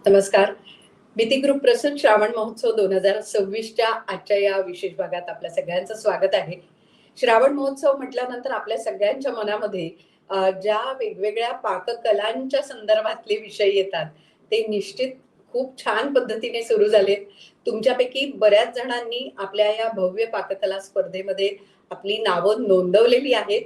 नमस्कार. मिती ग्रुप प्रस्तुत श्रावण महोत्सव 2026च्या आजच्या या विशेष भागात आपल्या सगळ्यांचं स्वागत आहे. श्रावण महोत्सव म्हटल्यानंतर आपल्या सगळ्यांच्या मनामध्ये ज्या वेगवेगळ्या पाककलांच्या संदर्भातले विषय येतात ते निश्चित खूप छान पद्धतीने सुरू झालेत. तुमच्यापैकी बऱ्याच जणांनी आपल्या या भव्य पाककला स्पर्धेमध्ये आपली नावं नोंदवलेली आहेत.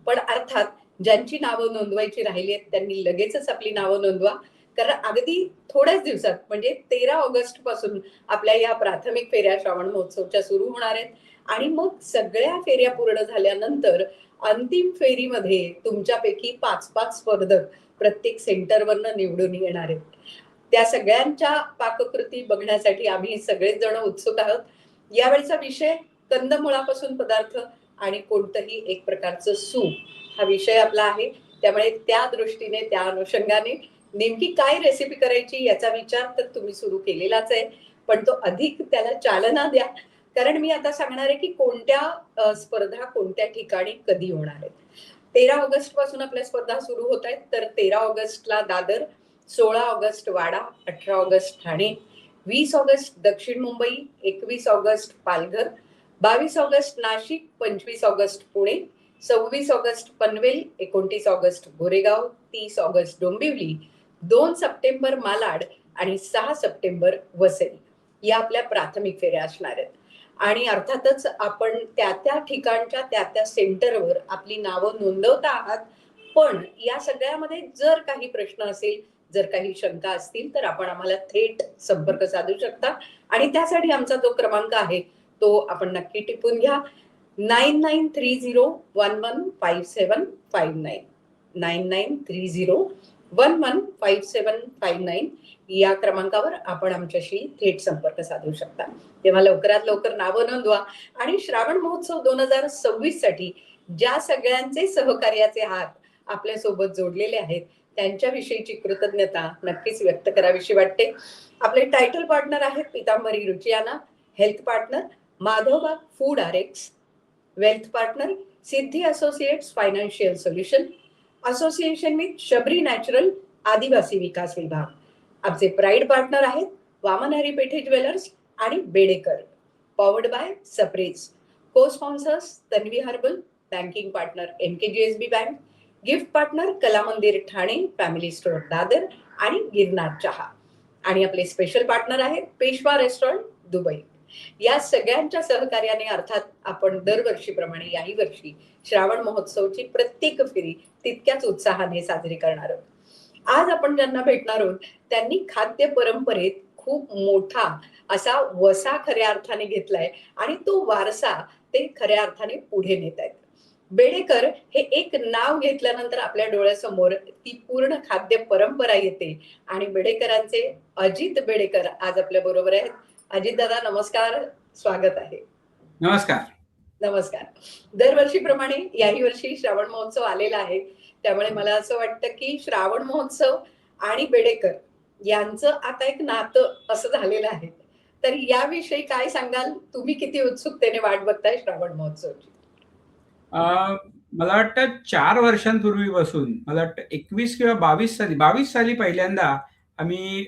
पण अर्थात ज्यांची नावं नोंदवायची राहिली आहेत त्यांनी लगेचच आपली नावं नोंदवा, कारण अगदी थोड्याच दिवसात म्हणजे 13 ऑगस्ट पासून आपल्या या प्राथमिक फेऱ्या श्रावण महोत्सवच्या सुरू होणार आहेत. आणि मग सगळ्या फेऱ्या पूर्ण झाल्यानंतर अंतिम फेरीमध्ये तुमच्यापैकी 5-5 स्पर्धक प्रत्येक सेंटरवरनं निवडून येणार आहेत. त्या सगळ्यांच्या पाककृती बघण्यासाठी आम्ही सगळेच जण उत्सुक आहोत. यावेळीचा विषय कंदमुळापासून पदार्थ आणि कोणतंही एक प्रकारचं सूप हा विषय आपला आहे. त्यामुळे त्या दृष्टीने त्या अनुषंगाने नेमकी काय रेसिपी करायची याचा विचार तर तुम्ही सुरू केलेलाच आहे, पण तो अधिक त्याला चालना द्या. कारण मी आता सांगणार आहे की कोणत्या स्पर्धा कोणत्या ठिकाणी कधी होणार आहेत. 13 ऑगस्ट पासून आपल्या स्पर्धा सुरू होत आहेत. तर 13 ऑगस्टला दादर, 16 ऑगस्ट वाडा, 18 ऑगस्ट ठाणे, 20 ऑगस्ट दक्षिण Mumbai, 21 August Palghar, 22 August Nashik, 25 August Pune, 26 August Panvel, 29 August Goregaon, 30 August Dombivli, 2 September Malad आणि 6 सप्टेंबर वसई या आपल्या प्राथमिक फेऱ्या असणार आहेत. आणि अर्थातच आपण त्या ठिकाणच्या त्या सेंटरवर आपली नावं नोंदवता आहात. पण या सगळ्यामध्ये जर काही प्रश्न असेल, जर काही शंका असतील तर आपण आम्हाला थेट संपर्क साधू शकता. आणि त्यासाठी आमचा जो क्रमांक आहे तो आपण नक्की टिपून घ्या. 9930115759 9930115759 या क्रमांकावर आपण आमच्याशी थेट संपर्क साधू शकता. तेव्हा लवकरात लवकर नावं नोंदवा. आणि श्रावण महोत्सव 2026 साठी ज्या सगळ्यांचे सहकार्याचे हात आपल्या सोबत जोडलेले आहेत त्यांच्याविषयीची कृतज्ञता नक्कीच व्यक्त करावीशी वाटते. आपले टायटल पार्टनर आहेत Pitambari Ruchiyana, health partner Madhavbaug food RX, wealth partner Siddhi associates financial solution, association with Shabari natural आदिवासी विकास विभाग. आमचे प्राईड पार्टनर आहेत वामनहरी पेठे ज्वेलर्स आणि बेडेकर. पॉवर्ड बाय सप्रेज. Co sponsors Tanvi herbal, banking partner NKGSB bank, gift partner Kala Mandir Thane, family store Dadar आणि गिरनार चहा. आणि आपले स्पेशल पार्टनर आहेत पेशवा रेस्टॉरंट दुबई. या सगळ्यांच्या सहकार्याने अर्थात आपण दरवर्षीप्रमाणे याही वर्षी श्रावण महोत्सवची प्रत्येक फेरी तितक्याच उत्साहाने साजरी करणार आहोत. आज आपण ज्यांना भेटणार आहोत त्यांनी खाद्य परंपरेत खूप मोठा असा वसा खऱ्या अर्थाने घेतलाय आणि तो वारसा ते खऱ्या अर्थाने पुढे नेत आहेत. बेडेकर हे एक नाव घेतल्यानंतर आपल्या डोळ्यासमोर ती पूर्ण खाद्य परंपरा येते. आणि बेडेकरांचे अजित बेडेकर आज आपल्या बरोबर आहेत. अजित दादा नमस्कार, स्वागत आहे. नमस्कार. नमस्कार. दरवर्षीप्रमाणे याही वर्षी श्रावण महोत्सव आलेला आहे. त्यामुळे मला असं वाटतं की श्रावण महोत्सव आणि बेडेकर यांचं आता एक नातं असं झालेलं आहे. तर याविषयी काय सांगाल? तुम्ही किती उत्सुकतेने वाट बघताय श्रावण महोत्सवची? मला वाटतं 4 वर्षांपूर्वीपासून, मला वाटतं 21 किंवा 22 साली पहिल्यांदा आम्ही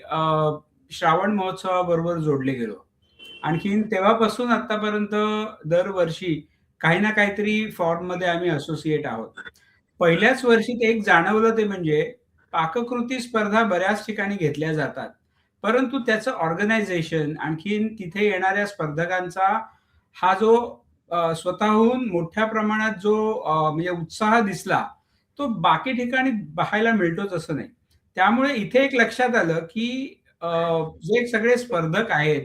श्रावण महोत्सवाबरोबर जोडले गेलो. आणखीन तेव्हापासून आतापर्यंत दरवर्षी काही ना काहीतरी फॉर्ममध्ये आम्ही असोसिएट आहोत. पहिल्याच वर्षी ते एक जाणवलं, ते म्हणजे पाककृती स्पर्धा बऱ्याच ठिकाणी घेतल्या जातात, परंतु त्याचं ऑर्गनायझेशन, आणखीन तिथे येणाऱ्या स्पर्धकांचा हा जो स्वतःहून मोठ्या प्रमाणात जो म्हणजे उत्साह दिसला, तो बाकी ठिकाणी पाहायला मिळतोच असं नाही. त्यामुळे इथे एक लक्षात आलं की जे सगळे स्पर्धक आहेत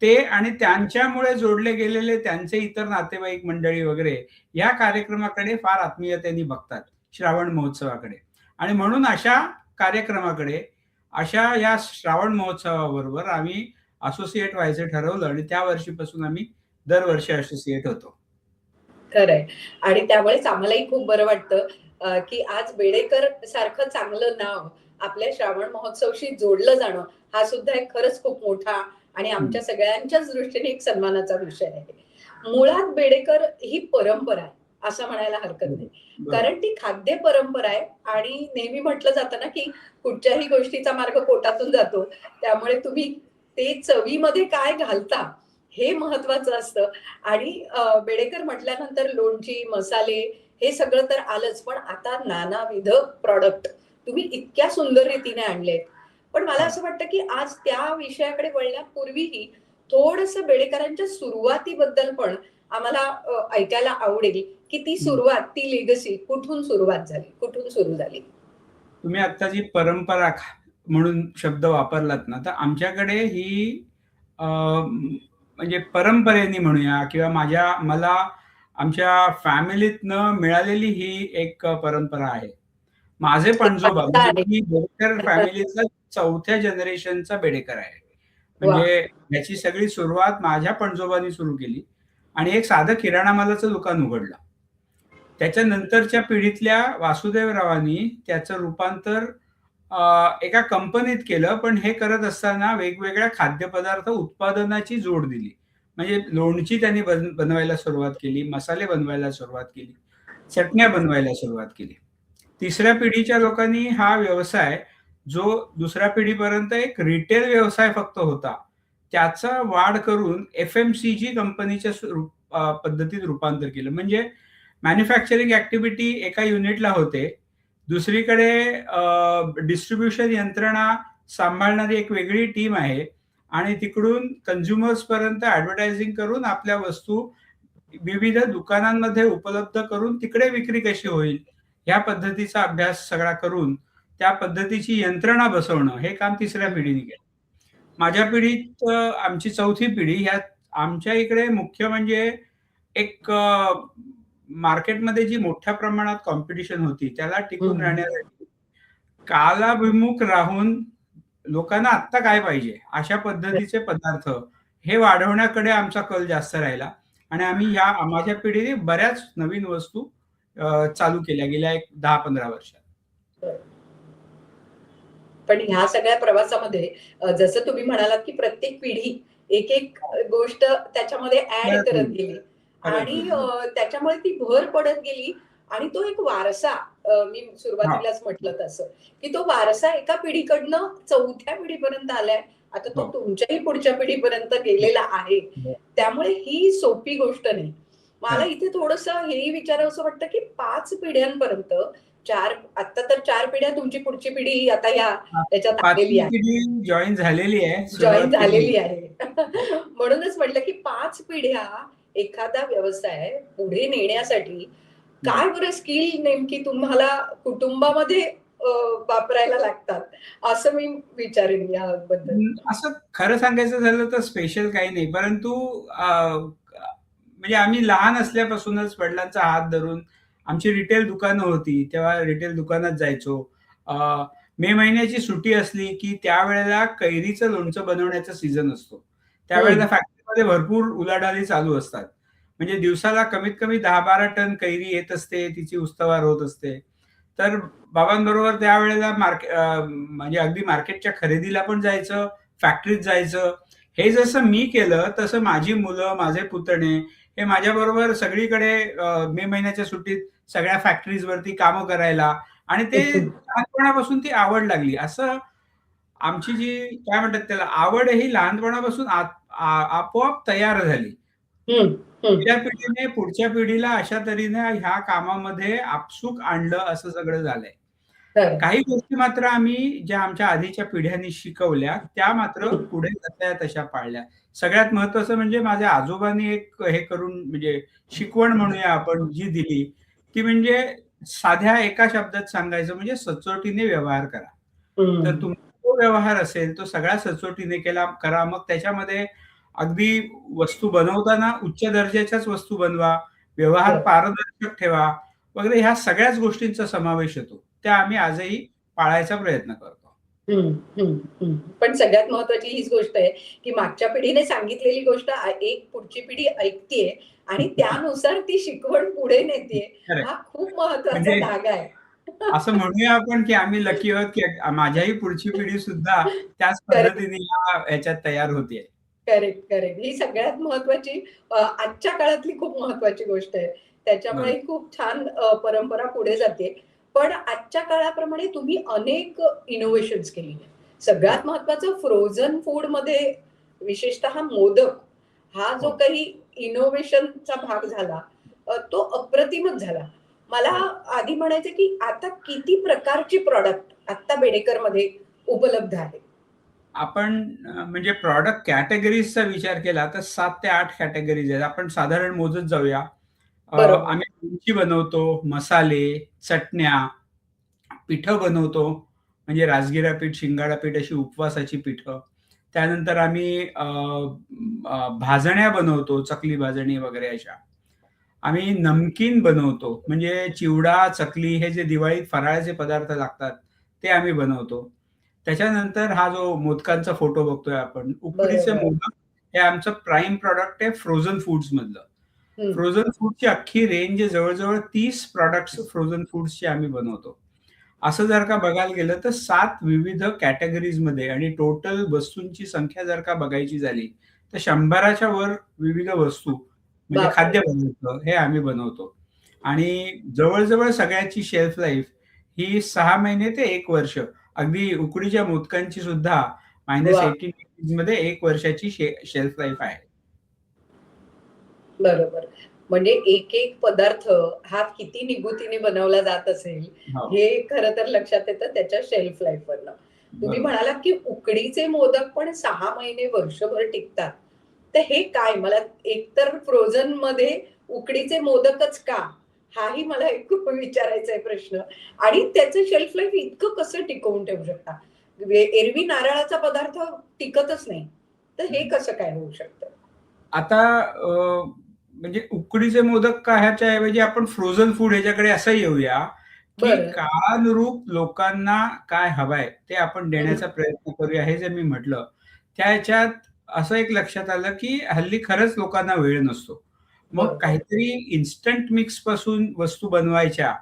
ते आणि त्यांच्यामुळे जोडले गेलेले त्यांचे इतर नातेवाईक मंडळी वगैरे या कार्यक्रमाकडे फार आत्मीयतेने बघतात, श्रावण महोत्सवाकडे. आणि म्हणून अशा कार्यक्रमाकडे, अशा या श्रावण महोत्सवाबरोबर आम्ही असोसिएट व्हायचं ठरवलं आणि त्या वर्षीपासून आम्ही दरवर्षी असोसिएट होतो. खरंय. आणि त्यामुळेच आम्हालाही खूप बरं वाटतं की आज बेडेकर सारखं चांगलं नाव आपल्या श्रावण महोत्सवशी जोडलं जाणं हा सुद्धा एक खरंच खूप मोठा आणि आमच्या सगळ्यांच्याच दृष्टीने एक सन्मानाचा विषय आहे. मुळात बेडेकर ही परंपरा आहे. असं म्हणायला हरकत नाही. बरोबर. कारण ती खाद्य परंपरा आहे आणि नेहमी म्हटलं जातं ना, की कुठच्याही गोष्टीचा मार्ग पोटातून जातो. त्यामुळे तुम्ही ते चवीमध्ये काय घालता हे महत्वाचं असतं आणि बेडेकर म्हटल्यानंतर लोणची, मसाले हे सगळं तर आलंच. पण आता नानाविध प्रॉडक्ट तुम्ही इतक्या सुंदर रीतीने आणलेत. पण मला हो. असं वाटतं, की आज त्या विषयाकडे वळण्यापूर्वीही थोडंसं बेडेकरांच्या सुरुवातीबद्दल पण आम्हाला ऐकायला आवडेल, की ती हं. सुरुवात, ती लेगसी कुठून सुरुवात झाली? कुठून सुरू झाली? तुम्ही आता जी परंपरा म्हणून शब्द वापरलात ना, तर आमच्याकडे ही म्हणजे परंपरेने म्हणूया किंवा मला आमच्या फॅमिलीतनं मिळालेली ही एक परंपरा आहे. माझे एक पणजोबा वारसा म्हणजे आहे. मी बेडेकर फॅमिलीचा 4थ्या जनरेशनचा बेडेकर आहे. म्हणजे वाह! ह्याची सगळी सुरुवात माझ्या पणजोबांनी सुरू केली आणि एक साधं किराणा मालाचं दुकान उघडलं. त्याच्यानंतरच्या पिढीतल्या वासुदेवरावांनी त्याचं रूपांतर एका कंपनीत केलं, पण हे करत असताना वेगवेगळ्या खाद्यपदार्थ उत्पादनाची जोड दिली. म्हणजे लोणची त्यांनी बनवायला सुरुवात केली, मसाले बनवायला सुरुवात केली, चटण्या बनवायला सुरुवात केली. तिसऱ्या पिढीच्या लोकांनी हा व्यवसाय जो दुसऱ्या पिढीपर्यंत एक रिटेल व्यवसाय फक्त होता, त्याचा वाढ करून एफ-एम-सी-जी कंपनीच्या पद्धतीत रूपांतर केलं. म्हणजे मॅन्युफॅक्चरिंग ॲक्टिव्हिटी एका युनिटला होते. दुसरीकडे डिस्ट्रिब्युशन यंत्रणा सांभाळणारी एक वेगळी टीम आहे आणि तिकडून कन्झ्युमर्सपर्यंत ॲडव्हर्टायझिंग करून आपल्या वस्तू विविध दुकानांमध्ये उपलब्ध करून तिकडे विक्री कशी होईल, ह्या पद्धतीचा अभ्यास सगळा करून त्या पद्धतीची यंत्रणा बसवणं, हे काम तिसऱ्या पिढीने केलं. माझ्या पिढीत आमची 4थी पिढी ह्यात आमच्या इकडे मुख्य म्हणजे एक मार्केटमध्ये जी मोठ्या प्रमाणात कॉम्पिटिशन होती, त्याला टिकून हं. राहण्यासाठी कालाभिमुख राहून लोकांना आत्ता काय पाहिजे, अशा पद्धतीचे पदार्थ हे वाढवण्याकडे आमचा कल जास्त राहिला आणि आम्ही माझ्या पिढीने बऱ्याच नवीन वस्तू चालू केल्या गेल्या एक 10-15 वर्षात. पण ह्या सगळ्या प्रवासामध्ये जसं तुम्ही म्हणालात, की प्रत्येक पिढी एक गोष्ट त्याच्यामध्ये ॲड करत करत गेली, गेली करत आणि गेली. त्याच्यामुळे ती भर पडत गेली आणि तो एक वारसा मी हां. सुरुवातीलाच म्हटलं तसं, की तो वारसा एका पिढीकडनं 4थ्या पिढीपर्यंत आलाय. आता तो हो. तुमच्याही पुढच्या पिढीपर्यंत गेलेला आहे. हो. त्यामुळे ही सोपी गोष्ट नाही. मला खरं. इथे थोडंसं हेही विचारावसं वाटतं, की 5 पिढ्यांपर्यंत 4 आता तर 4 पिढ्या तुमची पुढची पिढी आता या त्याच्यात आलेली 5वी आहे. पिढी जॉइन झालेली आहे. जॉइन सुरुवात केली. झालेली आहे. हो. म्हणूनच म्हटलं, की 5 पिढ्या एखादा व्यवसाय पुढे नेण्यासाठी हं. काय बरं स्किल नेमकी तुम्हाला कुटुंबामध्ये वापरायला लागतात? असं मी विचारेन याबद्दल. असं खरं सांगायचं झालं तर स्पेशल काही नाही. परंतु म्हणजे आम्ही लहान असल्यापासूनच वडिलांचा हात धरून आमची रिटेल दुकानं होती. तेव्हा रिटेल दुकानात जायचो. अ, मे महिन्याची सुट्टी असली, की त्यावेळेला कैरीचं लोणचं बनवण्याचा सीझन असतो. त्यावेळेला हं. फॅक्टरीमध्ये भरपूर उलाढाली चालू असतात. म्हणजे दिवसाला कमीत कमी 10-12 टन कैरी येत असते, तिची उस्तवार होत असते. तर बाबांबरोबर त्यावेळेला म्हणजे अगदी मार्केटच्या खरेदीला पण जायचं, फॅक्टरीत जायचं. हे जसं मी केलं, तसं माझी मुलं, माझे पुतणे हे माझ्याबरोबर सगळीकडे मे महिन्याच्या सुट्टीत सगळ्या फॅक्टरीजवरती कामं करायला आणि ते लहानपणापासून ती आवड लागली. असं आमची जी काय म्हणतात त्याला आवड ही लहानपणापासून आपोआप तयार झाली. हं, हं. पहिल्या पिढीने पुढच्या पिढीला अशा तऱ्हेने ह्या कामामध्ये आपसूक आणलं असं सगळं झालंय. खरं. काही गोष्टी मात्र आम्ही ज्या आमच्या आधीच्या पिढ्यांनी शिकवल्या, त्या मात्र हं. पुढे जशाच्या तशा पाळल्या. सगळ्यात महत्त्वाचं म्हणजे माझ्या आजोबांनी एक हे करून म्हणजे शिकवण म्हणूया आपण जी दिली, ती म्हणजे साध्या एका शब्दात सांगायचं म्हणजे सचोटीने व्यवहार करा. तर हं. तुमचा जो व्यवहार असेल, तो सगळ्या सचोटीने करा. मग त्याच्यामध्ये अगदी वस्तू बनवताना उच्च दर्जाच्याच वस्तू बनवा, व्यवहार बरं. पारदर्शक ठेवा वगैरे ह्या सगळ्याच गोष्टींचा समावेश येतो. त्या आम्ही आजही पाळायचा प्रयत्न करतो. हं, हं, हं. पण सगळ्यात महत्त्वाची हीच गोष्ट आहे, की मागच्या पिढीने सांगितलेली गोष्ट एक पुढची पिढी ऐकतीये आणि त्यानुसार ती शिकवण पुढे नेतीये. खरंय. हा खूप महत्त्वाचा म्हणजे धागा आहे. असं म्हणूया आपण, की आम्ही लकी आहोत, की माझ्याही पुढची पिढी सुद्धा त्याच करेक्ट, पद्धतीने ह्याच्यात तयार होतीये. Correct, correct. ही सगळ्यात महत्त्वाची आजच्या काळातली खूप महत्त्वाची गोष्ट आहे, त्याच्यामुळे खूप छान परंपरा पुढे जाते. पण आजच्या काळाप्रमाणे तुम्ही अनेक इनोव्हेशन्स केली. सगळ्यात महत्वाचं फ्रोझन फूड मध्ये विशेषतः मोदक हा जो हो. काही इनोव्हेशनचा भाग झाला तो अप्रतिमच झाला. मला आधी म्हणायचं की आता किती प्रकारची प्रॉडक्ट आता बेडेकर मध्ये उपलब्ध आहे? आपण म्हणजे प्रॉडक्ट कॅटेगरीजचा विचार केला तर 7 ते 8 कॅटेगरीज आहेत. आपण साधारण मोजत जाऊया. बरोबर. आम्ही मिरची बनवतो, मसाले, चटण्या, पिठं बनवतो. म्हणजे राजगिरा पीठ, शिंगाडा पीठ अशी उपवासाची पिठं. त्यानंतर आम्ही भाजण्या बनवतो, चकली भाजणी वगैरे अशा. आम्ही नमकीन बनवतो. म्हणजे चिवडा, चकली हे जे दिवाळीत फराळाचे पदार्थ लागतात, ते आम्ही बनवतो. त्याच्यानंतर हा जो मोदकांचा फोटो बघतोय आपण, उकडीचे बरोबर. मोदक हे आमचं प्राईम प्रॉडक्ट आहे फ्रोझन फूड्समधलं. हम्म. फ्रोझन फूडची अख्खी रेंज आहे जवळ-जवळ 30 प्रॉडक्ट्स फ्रोझन फूड्सचे आम्ही बनवतो. असं जर का बघायला गेलं तर 7 विविध कॅटेगरीजमध्ये आणि टोटल वस्तूंची संख्या जर का बघायची झाली, तर 100च्या वर विविध वस्तू म्हणजे बापरे. खाद्यपदार्थ हे आम्ही बनवतो. आणि जवळ-जवळ सगळ्याची शेल्फ लाईफ ही 6 महिने ते 1 वर्ष. अगदी उकडीच्या मोदकांची सुद्धा वा. -18 मध्ये 1 वर्षाची शेल्फ लाईफ आहे. बरोबर. म्हणजे एक-एक पदार्थ हा किती निगुतीने बनवला जात असेल, हो, हे खरं तर लक्षात येतं त्याच्या शेल्फ लाईफवरनं. तुम्ही बरोबर. म्हणालात, की उकडीचे मोदक पण 6 महिने, वर्षभर टिकतात. तर हे काय? मला एकतर फ्रोझनमध्ये उकडीचे मोदकच का? हाही मला एक खूप विचारायचा आहे प्रश्न. आणि त्याचं शेल्फ लाईफ इतकं कसं टिकवून ठेवू शकता? एरवी नारळाचा पदार्थ टिकतच नाही. तर हे कसं काय होऊ शकतं? आता म्हणजे उकडीचे मोदक का ह्याच्या ऐवजी आपण फ्रोझन फूड ह्याच्याकडे असं येऊया, की बरं. काळानुरूप लोकांना काय हवंय ते आपण हं. देण्याचा प्रयत्न करूया हे जे मी म्हटलं. त्या ह्याच्यात असं एक लक्षात आलं, की हल्ली खरंच लोकांना वेळ नसतो. मग बरोबर. काहीतरी इन्स्टंट मिक्सपासून वस्तू बनवायच्या,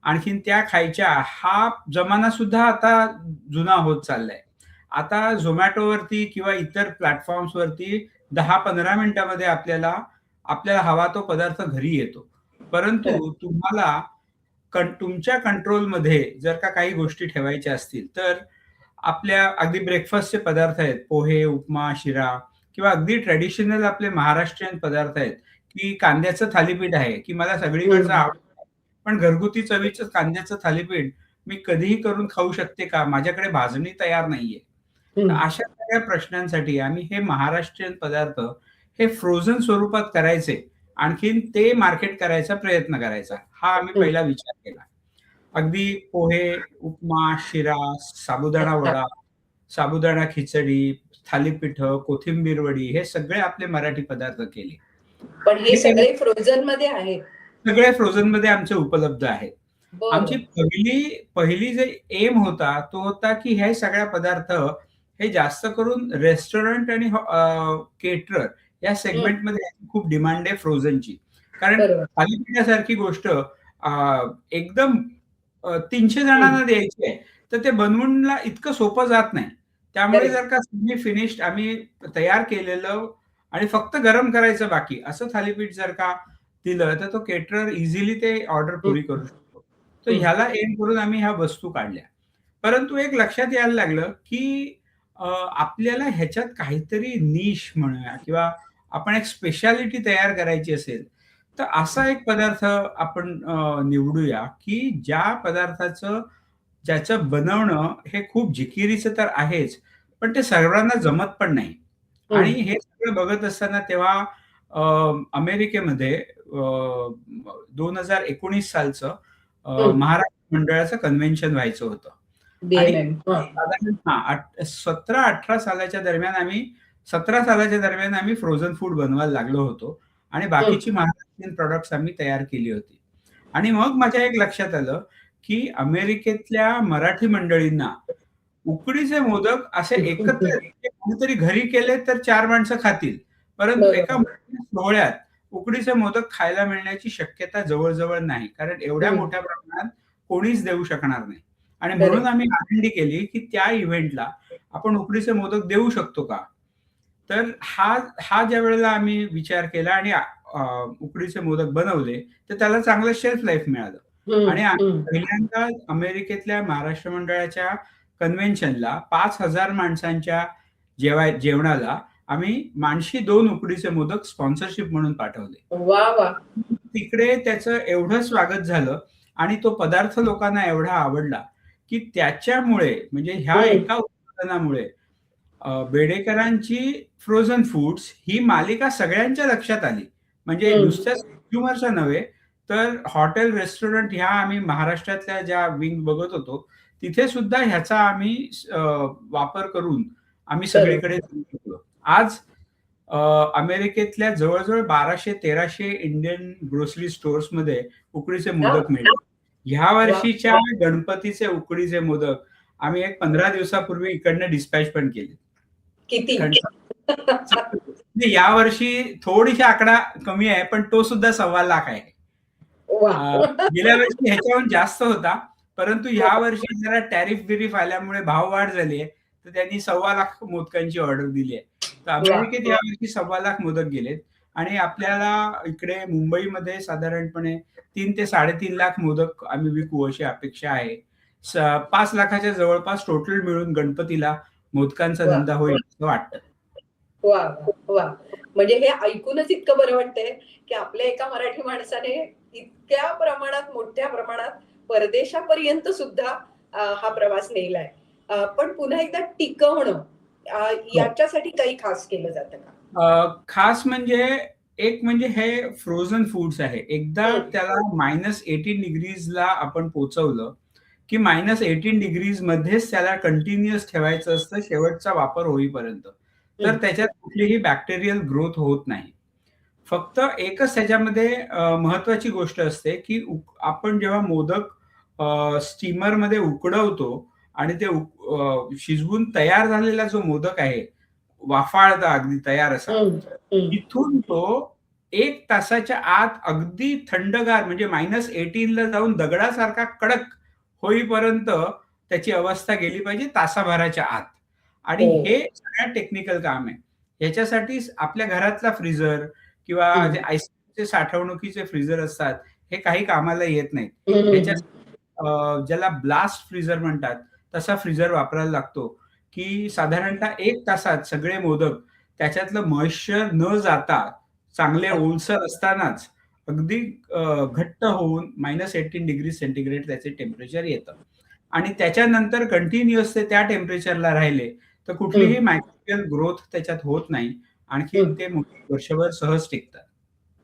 आणखीन त्या खायच्या हा जमाना सुद्धा आता जुना होत चाललाय. आता Zomatoवरती किंवा इतर प्लॅटफॉर्म्सवरती 10-15 मिनिटामध्ये आपल्याला आपल्याला हवा तो पदार्थ घरी येतो. खरं. परंतु तुम्हाला तुमच्या कंट्रोलमध्ये जर का काही गोष्टी ठेवायच्या असतील, तर आपल्या अगदी ब्रेकफास्टचे पदार्थ आहेत. पोहे, उपमा, शिरा किंवा अगदी ट्रेडिशनल आपले महाराष्ट्रीयन पदार्थ आहेत, की कांद्याचं थालीपीठ आहे, की मला सगळीकडचं हं. आवडतं. पण घरगुती चवीचं कांद्याचं थालीपीठ मी कधीही करून खाऊ शकते का? माझ्याकडे भाजणी तयार नाहीये. तर हं. अशा सगळ्या प्रश्नांसाठी आम्ही हे महाराष्ट्रीयन पदार्थ हे फ्रोझन स्वरूपात करायचे. आणखीन ते मार्केट करायचा प्रयत्न करायचा. हा आम्ही हं. पहिला विचार केला. अगदी पोहे, उपमा, शिरा, साबुदाणा अच्छा. वडा, साबुदाणा खिचडी, थालीपीठं, कोथिंबीर वडी हे सगळे आपले मराठी पदार्थ केले. पण हे हे केले सगळे फ्रोझनमध्ये आहेत. सगळे फ्रोझनमध्ये आमचे उपलब्ध आहेत. आमची बरं. पहिली जे एम होता, तो होता की हे सगळे पदार्थ हे जास्त करून रेस्टॉरंट आणि केटरर या हं. सेगमेंटमध्ये खूप डिमांड आहे फ्रोझनची. कारण बरोबर. थालीपीठासारखी गोष्ट एकदम 300 हं. जणांना द्यायची आहे, तर ते बनवूनला इतकं सोपं जात नाही. त्यामुळे करेक्ट. जर का सेमी फिनिश्ड आम्ही तयार केलेलं आणि फक्त गरम करायचं बाकी असं थालीपीठ जर का दिलं, तर तो केटरर इझिली ते ऑर्डर हं. पुरी करू शकतो. तर हं. ह्याला एम करून आम्ही ह्या वस्तू काढल्या. परंतु एक लक्षात यायला लागलं, की आपल्याला ह्याच्यात काहीतरी निश म्हणूया किंवा आपण एक स्पेशालिटी तयार करायची असेल, तर असा एक पदार्थ आपण निवडूया, की ज्या पदार्थाचं ज्याचं बनवणं हे खूप जिकिरीचं तर आहेच, पण ते सर्वांना जमत पण नाही. आणि हं. हे सगळं बघत असताना तेव्हा अ, अमेरिकेमध्ये 2019 सालचं हं. महाराष्ट्र मंडळाचं कन्व्हेन्शन व्हायचं होतं. आणि BMM. हां. साधारण हां, 17-18 सालाच्या दरम्यान 17 सालाच्या दरम्यान आम्ही फ्रोझन फूड बनवायला लागलो होतो आणि हं. बाकीची महाराष्ट्रीयन प्रॉडक्ट्स आम्ही तयार केली होती. आणि मग माझ्या एक लक्षात आलं, की अमेरिकेतल्या मराठी मंडळींना उकडीचे मोदक असे एकत्र ते कोणीतरी घरी केले तर 4 माणसं खातील. परंतु एका बरोबर. मोठ्या सोहळ्यात उकडीचे मोदक खायला मिळण्याची शक्यता जवळ-जवळ नाही. कारण एवढ्या हं. मोठ्या प्रमाणात कोणीच देऊ शकणार नाही. आणि म्हणून करेक्ट. आम्ही आर-एन-डी केली, की त्या इव्हेंटला आपण उकडीचे मोदक देऊ शकतो का? तर हा हा ज्यावेळेला आम्ही विचार केला आणि उकडीचे मोदक बनवले तर त्याला चांगलं शेल्फ लाईफ मिळालं. आणि पहिल्यांदा अमेरिकेतल्या महाराष्ट्र मंडळाच्या कन्व्हेन्शनला 5,000 माणसांच्या जेवणाला आम्ही माणशी 2 उकडीचे मोदक स्पॉन्सरशिप म्हणून पाठवले. वा वा. तिकडे त्याचं एवढं स्वागत झालं आणि तो पदार्थ लोकांना एवढा आवडला की त्याच्यामुळे म्हणजे ह्या एका उत्पादनामुळे बेडेकरांची फ्रोझन फूड्स ही मालिका सगळ्यांच्या लक्षात आली. म्हणजे नुसत्या कन्झ्युमरच्या नव्हे तर हॉटेल रेस्टॉरंट ह्या आम्ही महाराष्ट्रातल्या ज्या विंग बघत होतो तिथे सुद्धा ह्याचा आम्ही वापर करून आम्ही सगळीकडे आज अमेरिकेतल्या जवळजवळ 1200-1300 इंडियन ग्रोसरी स्टोअर्स मध्ये उकडीचे मोदक मिळतात. ह्या वर्षीच्या गणपतीचे उकडीचे मोदक आम्ही एक 15 दिवसापूर्वी इकडनं डिस्पॅच पण केले. किती? या वर्षी थोडीशी आकडा कमी आहे पण तो सुद्धा 1.25 लाख आहे. गेल्या वर्षी ह्याच्याहून जास्त होता परंतु ह्या वर्षी जरा टॅरिफ बिरीफ आल्यामुळे भाव वाढ झाली आहे तर त्यांनी 1.25 लाख मोदकांची ऑर्डर दिली आहे. तर अमेरिकेत यावर्षी 1.25 लाख मोदक गेलेत आणि आपल्याला इकडे मुंबईमध्ये साधारणपणे 3 ते 3.5 लाख मोदक आम्ही विकू अशी अपेक्षा आहे. 5 लाखाच्या जवळपास टोटल मिळून गणपतीला मोदकांचा धंदा होईल असं वाटतं. वा वा. म्हणजे हे ऐकूनच इतकं बरं वाटतंय की आपल्या एका मराठी माणसाने इतक्या प्रमाणात मोठ्या प्रमाणात परदेशापर्यंत सुद्धा हा प्रवास नेलाय. पण पुन्हा एकदा टिकवणं याच्यासाठी काही खास केलं जातं का? खास म्हणजे एक म्हणजे हे फ्रोझन फूड्स आहे. एकदा त्याला -18 डिग्रीजला आपण पोहोचवलं की -18 डिग्रीज मध्येच त्याला कंटिन्युअस ठेवायचं असतं शेवटचा वापर होईपर्यंत. तर त्याच्यात कुठलीही बॅक्टेरियल ग्रोथ होत नाही. फक्त एकच त्याच्यामध्ये महत्वाची गोष्ट असते की आपण जेव्हा मोदक स्टीमरमध्ये उकडवतो आणि ते शिजवून तयार झालेला जो मोदक आहे वाफाळता अगदी तयार असा तिथून तो 1 तासाच्या आत अगदी थंडगार म्हणजे -18 ला जाऊन दगडासारखा कडक होईपर्यंत त्याची अवस्था गेली पाहिजे तासाभराच्या आत. आणि हे सगळ्यात टेक्निकल काम आहे. याच्यासाठी आपल्या घरातला फ्रीजर किंवा जे आईस्क्रीमचे साठवणुकीचे फ्रीजर असतात हे काही कामाला येत नाहीत. त्याच्या ज्याला ब्लास्ट फ्रीजर म्हणतात तसा फ्रीजर वापरायला लागतो की साधारणतः 1 तासात सगळे मोदक त्याच्यातलं मॉइश्चर न जाता चांगले ओलसर असतानाच अगदी घट्ट होऊन -18 डिग्री सेंटीग्रेड त्याचे टेम्परेचर येतं. आणि त्याच्यानंतर कंटिन्युअस ते त्या टेम्परेचरला राहिले तर कुठलीही मायक्रोबियल ग्रोथ त्याच्यात होत नाही. आणखी ते वर्षभर सहज टिकतात.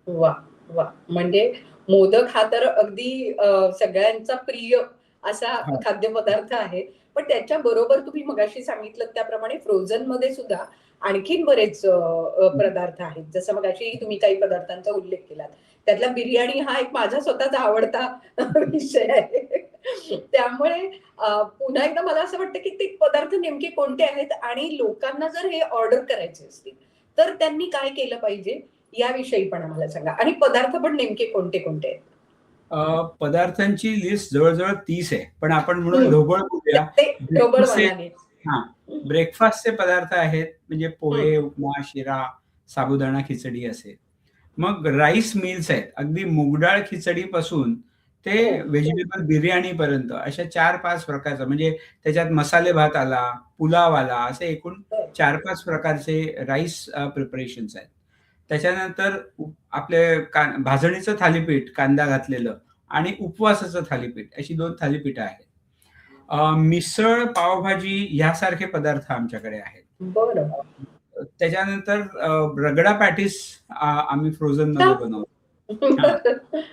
वा वा. म्हणजे मोदक हा तर अगदी सगळ्यांचा प्रिय असा खाद्यपदार्थ आहे. पण त्याच्या बरोबर तुम्ही मगाशी सांगितलं त्याप्रमाणे फ्रोझन मध्ये सुद्धा आणखीन बरेच पदार्थ आहेत. जसं मगाशी तुम्ही काही पदार्थांचा उल्लेख केला त्यातला बिर्याणी हा एक माझा स्वतःचा आवडता विषय आहे. त्यामुळे पुन्हा एकदा मला असं वाटतं की ते पदार्थ नेमके कोणते आहेत आणि लोकांना जर हे ऑर्डर करायचे असतील तर त्यांनी काय केलं पाहिजे याविषयी पण आम्हाला सांगा. आणि पदार्थ पण नेमके कोणते कोणते आहेत? पदार्थांची लिस्ट जवळजवळ 30 आहे पण आपण म्हणून ढोबळ बोलूया. ब्रेकफास्टचे पदार्थ आहेत म्हणजे पोहे, उपमा, शिरा, साबुदाणा खिचडी असे. मग राईस मिल्स आहेत अगदी मुगडाळ खिचडी पासून ते व्हेजिटेबल बिर्याणी पर्यंत अशा 4-5 प्रकारचा म्हणजे त्याच्यात मसाले भात आला, पुलाव आला असे एकूण 4-5 प्रकारचे राईस प्रिपरेशन्स आहेत. त्याच्यानंतर आपले भाजणीचं थालीपीठ कांदा घातलेलं आणि उपवासाचं थालीपीठ अशी 2 थालीपीठ आहेत. मिसळ, पावभाजी यासारखे पदार्थ आमच्याकडे आहेत. त्याच्यानंतर रगडा पॅटीस आम्ही फ्रोझन मध्ये बनवतो.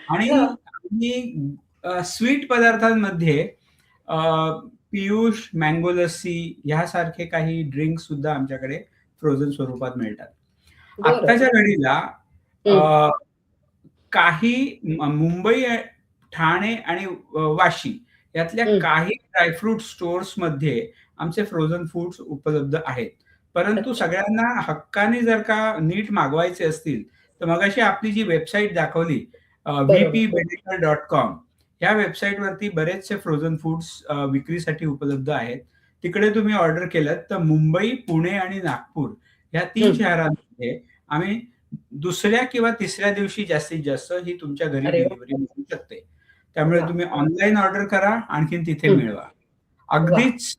आणि स्वीट पदार्थांमध्ये पियुष, मँगो लस्सी ह्यासारखे काही ड्रिंक सुद्धा आमच्याकडे फ्रोझन स्वरूपात मिळतात. आत्ताच्या घडीला काही मुंबई, ठाणे आणि वाशी यातल्या काही ड्रायफ्रूट स्टोअर्स मध्ये आमचे फ्रोझन फूड्स उपलब्ध आहेत. परंतु सगळ्यांना हक्काने जर का नीट मागवायचे असतील तर मगाशी आपली जी वेबसाईट दाखवली vpbedecker.com या वेबसाईटवरती बरेचसे फ्रोझन फूड्स विक्रीसाठी उपलब्ध आहेत. तिकडे तुम्ही ऑर्डर केलं तर मुंबई, पुणे आणि नागपूर या 3 शहरांमध्ये आम्ही दुसऱ्या किंवा तिसऱ्या दिवशी जास्तीत जास्त ही तुमच्या घरी अरे वा. डिलिव्हरी मिळू शकते. त्यामुळे वा. तुम्ही ऑनलाईन ऑर्डर करा, आणखीन तिथे हं. मिळवा. वा. अगदीच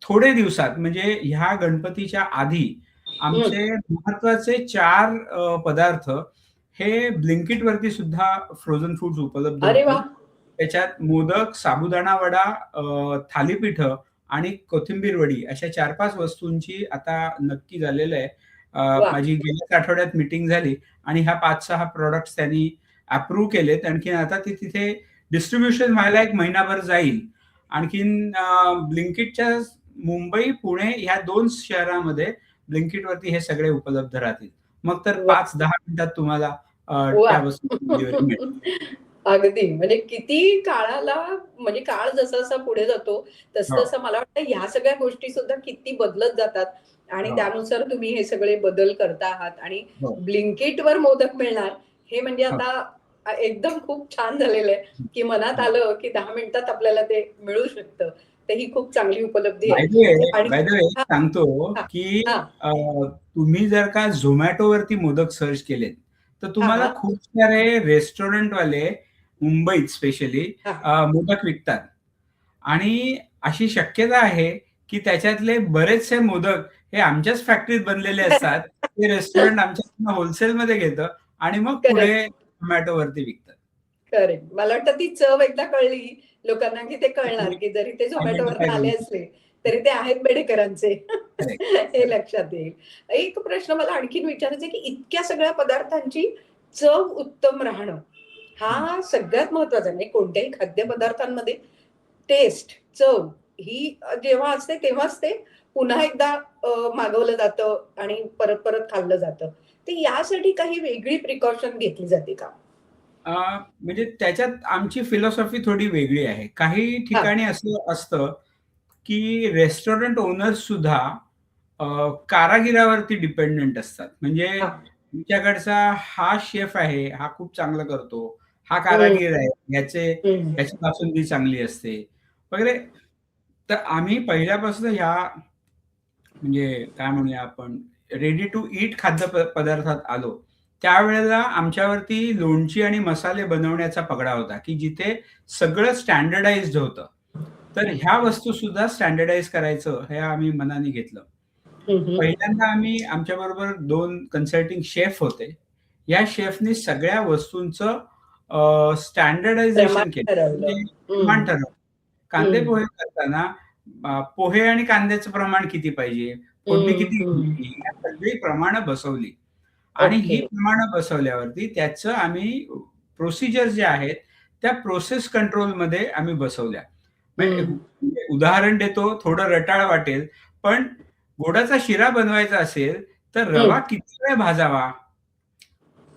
थोडे दिवसात म्हणजे ह्या गणपतीच्या आधी हं. आमचे महत्वाचे 4 पदार्थ हे Blinkit वरती सुद्धा फ्रोझन फूड्स उपलब्ध अरे वा. होती. त्याच्यात मोदक, साबुदाणा वडा, थालीपीठं आणि कोथिंबीर वडी अशा 4-5 वस्तूंची आता नक्की झालेलं आहे. वा. माझी गेल्याच आठवड्यात मीटिंग झाली आणि ह्या 5-6 प्रॉडक्ट्स त्यांनी अप्रूव्ह केलेत. आणखीन आता ते तिथे डिस्ट्रिब्युशन व्हायला 1 महिनाभर जाईल. आणखीन Blinkitच्या मुंबई, पुणे ह्या 2 शहरामध्ये Blinkit वरती हे सगळे उपलब्ध राहतील. मग तर वा. 5-10 मिनिटात तुम्हाला वा. त्या वस्तूंची डिलिव्हरी मिळेल. अगदी. म्हणजे किती काळाला, म्हणजे काळ जसा-जसा पुढे जातो, हो, तसं-तसं मला वाटतं ह्या सगळ्या गोष्टी सुद्धा किती बदलत जातात आणि हो, त्यानुसार तुम्ही हे सगळे बदल करता आहात आणि हो, Blinkitवर मोदक मिळणार, हे म्हणजे हो, आता एकदम खूप छान झालेलं आहे, की मनात हो. आलं, की 10 मिनिटात आपल्याला ते मिळू शकतं. तर ही खूप चांगली उपलब्धी बाय आहे. द वे आणि बाय द वे हां, सांगतो, हां, की हां, तुम्ही जर का Zomatoवरती मोदक सर्च केलेत, तर हां, तुम्हाला हां, खूप सारे रेस्टॉरंटवाले मुंबईत स्पेशली हां. मोदक विकतात. आणि अशी शक्यता आहे, की त्याच्यातले बरेचसे मोदक हे आमच्याच फॅक्टरीत बनलेले असतात. ते रेस्टॉरंट आमच्याकडून होलसेलमध्ये घेतं आणि मग पुढे करेक्ट. Zomatoवरती विकतात. करेक्ट. मला वाटतं ती चव एकदा कळली लोकांना, की ते कळणार, की जरी ते Zomatoवरनं आले आयडेंटिफाय असले, तरी ते आहेत बेडेकरांचे. करेक्ट, हे करेक्ट. लक्षात येईल. एक प्रश्न मला आणखीन विचारायचा आहे, की इतक्या सगळ्या पदार्थांची चव उत्तम राहणं, हं. हा सगळ्यात महत्वाचा आहे. म्हणजे कोणत्याही खाद्यपदार्थांमध्ये टेस्ट, चव ही जेव्हा असते तेव्हाच ते पुन्हा एकदा मागवलं जातं आणि परत-परत खाल्लं जातं. तर यासाठी काही वेगळी प्रिकॉशन घेतली जाते का? अ, म्हणजे त्याच्यात आमची फिलॉसॉफी थोडी वेगळी आहे. काही हां, ठिकाणी असं असतं, की रेस्टॉरंट ओनर्स सुद्धा अ, कारागिरावरती डिपेंडंट असतात. म्हणजे हां. तुमच्याकडचा हा शेफ आहे, हा खूप चांगलं करतो. हा हं, कारागीर आहे, हं. ह्याची बासुंदी चांगली असते वगैरे. तर आम्ही पहिल्यापासून ह्या म्हणजे काय म्हणूया आपण रेडी टू ईट पदार्थात आलो. त्यावेळेला आमच्यावरती लोणची आणि मसाले बनवण्याचा पगडा होता, की जिथे सगळं स्टँडर्डाइज्ड होतं. तर ह्या वस्तू सुद्धा स्टँडर्डाइज करायचं हे आम्ही मनाने घेतलं. हं, हं. पहिल्यांदा आम्ही आमच्याबरोबर 2 कन्सल्टिंग शेफ होते. या शेफनी सगळ्या वस्तूंचं प्रमाण स्टँडर्डायझेशन केलं. ठरवलं. म्हणजे हं, प्रमाण ठरवलं. कांदे हं. पोहे करताना पोहे आणि कांद्याचं प्रमाण किती पाहिजे, फोडणी हं, किती हं. घ्यायची, या सगळी प्रमाणं बसवली. आणि ओके. ही प्रमाणं बसवल्यावरती त्याचं आम्ही प्रोसिजर ज्या आहेत, त्या प्रोसेस कंट्रोलमध्ये आम्ही बसवल्या. हं, म्हणजे उदाहरण देतो, थोडं रटाळ वाटेल, पण गोडाचा शिरा बनवायचा असेल, तर रवा हं. किती वेळ भाजावा?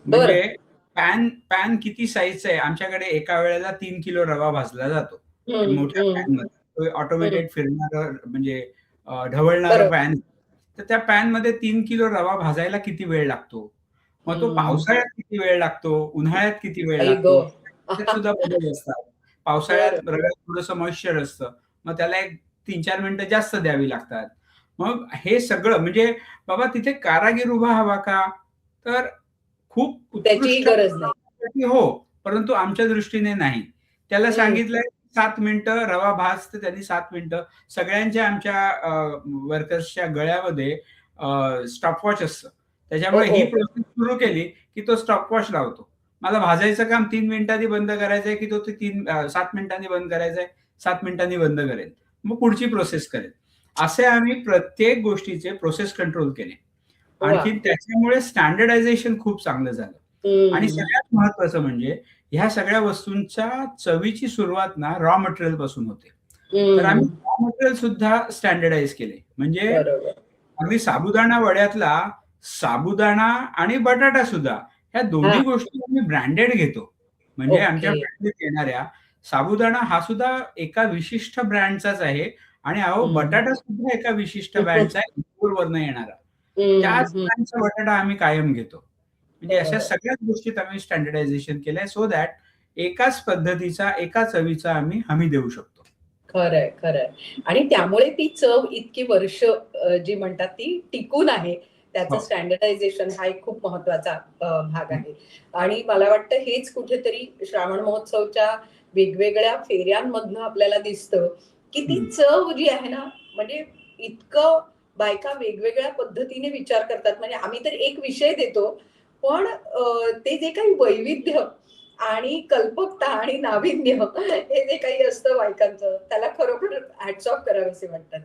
म्हणजे बरं. पॅन किती साइजचा आहे? आमच्याकडे एका वेळेला 3 किलो रवा भाजला जातो. हं, मोठ्या हं, पॅनमध्ये. तो हं. ऑटोमेटेड फिरणारं म्हणजे ढवळणारं बरोबर. पॅन. तर त्या पॅनमध्ये 3 किलो रवा भाजायला किती वेळ लागतो? मग तो हं. पावसाळ्यात किती वेळ लागतो? उन्हाळ्यात किती वेळ आई लागतो? गं! त्यात सुद्धा बदल असतात. बरं. पावसाळ्यात रव्यात थोडंसं मॉइश्चर असतं. मग त्याला एक 3-4 मिनिटं जास्त द्यावी लागतात. मग हे सगळं म्हणजे बाबा तिथे कारागीर उभा हवा का? तर खूप त्याचीही उत्कृष्ट गरज नाही. बनवण्यासाठी हो, परंतु आमच्या दृष्टीने नाही. त्याला हं. सांगितलंय 7 मिनिटं रवा भाज, तर त्यांनी 7 मिनिटं सगळ्यांच्या आमच्या वर्कर्सच्या गळ्यामध्ये स्टॉपवॉच असतं. ओ, त्याच्यामुळे ही ओ. प्रोसेस सुरू केली, की तो स्टॉपवॉच लावतो. मला भाजायचं काम 3 मिनिटांनी बंद करायचंय, की तो ते 7 मिनिटांनी बंद करायचंय, 7 मिनिटांनी बंद करेल. मग पुढची प्रोसेस करेल. असे आम्ही प्रत्येक गोष्टीचे प्रोसेस कंट्रोल केले. वाह! आणखीन त्याच्यामुळे स्टँडर्डायझेशन खूप चांगलं झालं. आणि हं, सगळ्यात महत्त्वाचं म्हणजे ह्या सगळ्या वस्तूंच्या चवीची सुरुवात ना रॉ मटेरियल पासून होते. तर आम्ही हं. रॉ मटेरियल सुद्धा स्टँडर्डाइज केले. म्हणजे बरोबर. अगदी साबुदाणा वड्यातला साबुदाणा आणि बटाटा सुद्धा ह्या दोन्ही हां. गोष्टी आम्ही ब्रँडेड घेतो. म्हणजे आमच्या ओके. फॅक्टरीत येणाऱ्या साबुदाणा हा सुद्धा एका विशिष्ट ब्रँडचाच आहे आणि अहो हं. बटाटा सुद्धा एका विशिष्ट ब्रँडचा आहे, इंदोरवरनं येणारा. हं, त्याच हं. ब्रँडचा बटाटा आम्ही कायम घेतो. म्हणजे अशा बरोबर. सगळ्याच गोष्टीत आम्ही स्टँडर्डायझेशन केलंय सो दॅट एकाच पद्धतीचा, एका चवीचा आम्ही हमी देऊ शकतो. खरंय, खरंय. आणि त्यामुळे ती चव इतकी वर्ष जी म्हणतात ती टिकून आहे. त्याचं हो. स्टँडर्डायझेशन हा एक खूप महत्वाचा भाग आहे. आणि मला वाटतं हेच कुठेतरी श्रावण महोत्सवच्या वेगवेगळ्या फेऱ्यांमधनं आपल्याला दिसतं की ती चव जी आहे ना, म्हणजे इतकं बायका वेगवेगळ्या पद्धतीने विचार करतात. म्हणजे आम्ही तर एक विषय देतो, पण ते जे काही वैविध्य आणि कल्पकता आणि नाविन्य हे जे काही असतं बायकांचं, त्याला खरोखर हॅट्स ऑफ करावेसे वाटतात.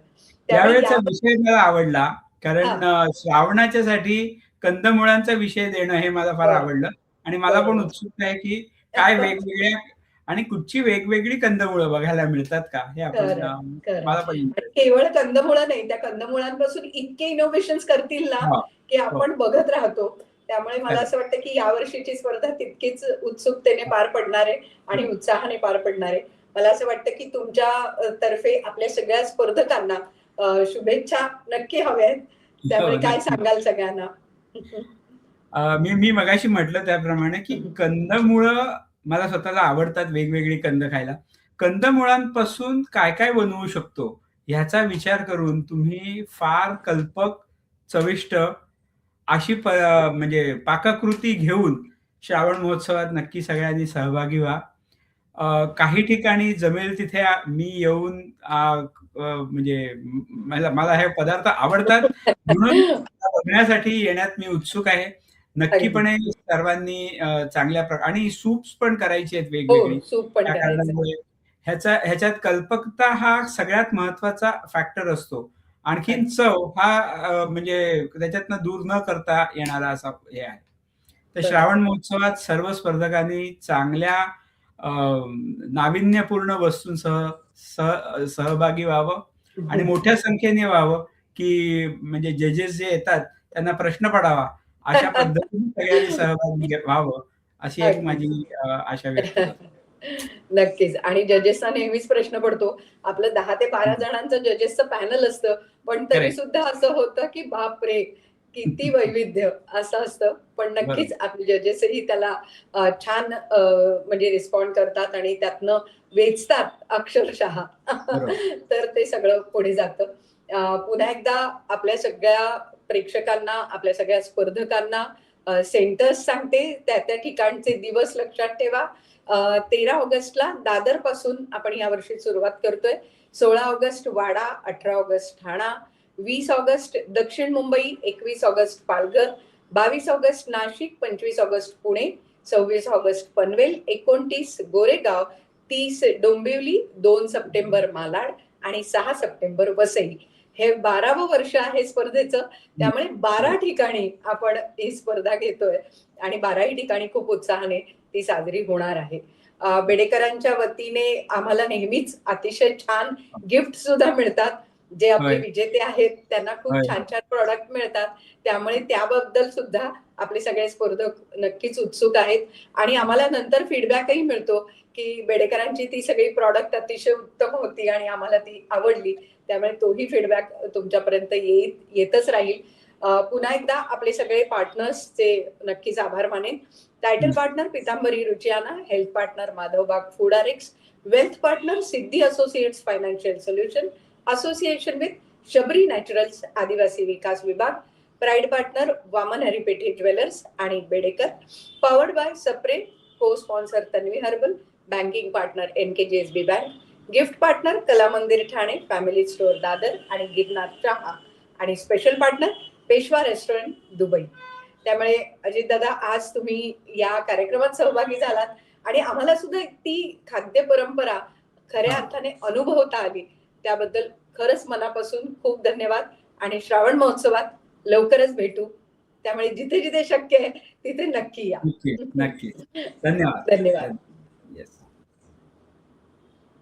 त्यामुळे यावेळेचा या विषय मला आवडला, हा कारण श्रावणाच्यासाठी कंदमुळांचा विषय देणं हे मला फार बरं आवडलं आणि मला पण बरोबर. उत्सुकता आहे, की काय वेगवेगळ्या आणि कुठची वेगवेगळी कंदमुळं बघायला मिळतात का? हे आपण खरंय, खरंय. मला पण आणि इंटरेस्ट. केवळ कंदमुळं नाही, त्या कंदमुळांपासून इतके इनोव्हेशन्स करतील ना, हां. की हो. आपण बघत राहतो. त्यामुळे मला खरं. असं वाटतं, की यावर्षीची स्पर्धा तितकीच उत्सुकतेने पार पडणार आहे आणि उत्साहाने पार पडणार आहे. मला असं वाटतं, की तुमच्या तर्फे आपल्या सगळ्या स्पर्धकांना शुभेच्छा नक्की हव्या आहेत. हो, त्यामुळे काय नक्की. सांगाल सगळ्यांना? मी मगाशी म्हटलं त्याप्रमाणे, की कंदमुळं मला स्वतःला आवडतात वेगवेगळी कंद खायला. कंदमुळांपासून काय-काय बनवू शकतो, ह्याचा विचार करून तुम्ही फार कल्पक, चविष्ट अशी म्हणजे पाककृती घेऊन श्रावण महोत्सवात नक्की सगळ्यांनी सहभागी व्हा. काही ठिकाणी जमेल तिथे मी येऊन म्हणजे मला मला हे पदार्थ आवडतात म्हणून बघण्यासाठी येण्यात मी उत्सुक आहे. अगदी. नक्कीपणे सर्वांनी चांगल्या आणि सूप्स पण करायची आहेत हो, वेगवेगळी. सूप पण त्या करायचं. कारणामुळे ह्याच्यात कल्पकता हा सगळ्यात महत्त्वाचा फॅक्टर असतो. आणखीन अगदी. चव हा म्हणजे त्याच्यातनं दूर न करता येणारा असा हे आहे. तर बरोबर. श्रावण महोत्सवात सर्व स्पर्धकांनी चांगल्या अ, नाविन्यपूर्ण वस्तूंसह सहभागी व्हावं आणि मोठ्या संख्येने व्हावं, की म्हणजे जजेस जे येतात त्यांना प्रश्न पडावा, अशा पद्धतीने सगळ्यांनी सहभागी व्हावं, अशी एक अगदी. माझी आशा व्यक्त करतो. नक्कीच. आणि जजेसचा नेहमीच प्रश्न पडतो. आपलं 10 ते 12 जणांचं जजेसचं पॅनल असतं. पण तरी करेक्ट. सुद्धा असं होतं, की बापरे! किती वैविध्य असं असतं. पण नक्कीच बरोबर, आपले जजेसही त्याला छान म्हणजे रिस्पॉन्ड करतात आणि त्यातनं वेचतात अक्षरशः. बरोबर. तर ते सगळं पुढे जातं. पुन्हा एकदा आपल्या सगळ्या प्रेक्षकांना, आपल्या सगळ्या स्पर्धकांना सेंटर्स सांगते, त्या ठिकाणचे दिवस लक्षात ठेवा. 13 ऑगस्टला दादर पासून आपण यावर्षी सुरुवात करतोय. 16 ऑगस्ट वाडा, 18 ऑगस्ट ठाणा, 20 ऑगस्ट दक्षिण Mumbai, 21 August Palghar, 22 August Nashik, 25 August Pune, 26 August Panvel, 29 Goregaon, 30 Dombivli, 2 September Malad आणि 6 सप्टेंबर वसई. हे 12वं वर्ष आहे स्पर्धेचं. त्यामुळे 12 ठिकाणी आपण ही स्पर्धा घेतोय आणि 12ही ठिकाणी खूप उत्साहाने ती साजरी होणार आहे. बेडेकरांच्या वतीने आम्हाला नेहमीच अतिशय छान गिफ्ट सुद्धा मिळतात. जे आपले होय, विजेते आहेत त्यांना खूप होय, छान होय. छान प्रॉडक्ट मिळतात. त्यामुळे त्याबद्दल सुद्धा आपले सगळे स्पर्धक नक्कीच उत्सुक आहेत आणि आम्हाला नंतर फीडबॅकही मिळतो, की बेडेकरांची ती सगळी प्रॉडक्ट अतिशय उत्तम होती आणि आम्हाला ती आवडली. त्यामुळे तोही फीडबॅक तुमच्यापर्यंत येतच राहील. पुन्हा एकदा आपले सगळे पार्टनर्सचे नक्कीच आभार मानेन. Title partner Pitambari Ruchiyana, health partner Madhavbaug food RX, wealth partner Siddhi associates financial solution, association with Shabari naturals आदिवासी विकास विभाग, pride partner Waman Haripethe jewellers आणि Bedekar, powered by Sapre, co sponsor Tanvi herbal, banking partner NKJSB bank, gift partner Kala Mandir Thane, family store Dadar आणि गिरनार चहा आणि special partner Peshwa restaurant Dubai. त्यामुळे अजित दादा आज तुम्ही या कार्यक्रमात सहभागी झालात आणि आम्हाला सुद्धा ती खाद्य परंपरा खऱ्या हां. अर्थाने अनुभवता आली. त्याबद्दल खरंच मनापासून खूप धन्यवाद आणि श्रावण महोत्सवात लवकरच भेटू. त्यामुळे जिथे जिथे शक्य आहे तिथे नक्की या. नक्की, नक्की. धन्यवाद. धन्यवाद.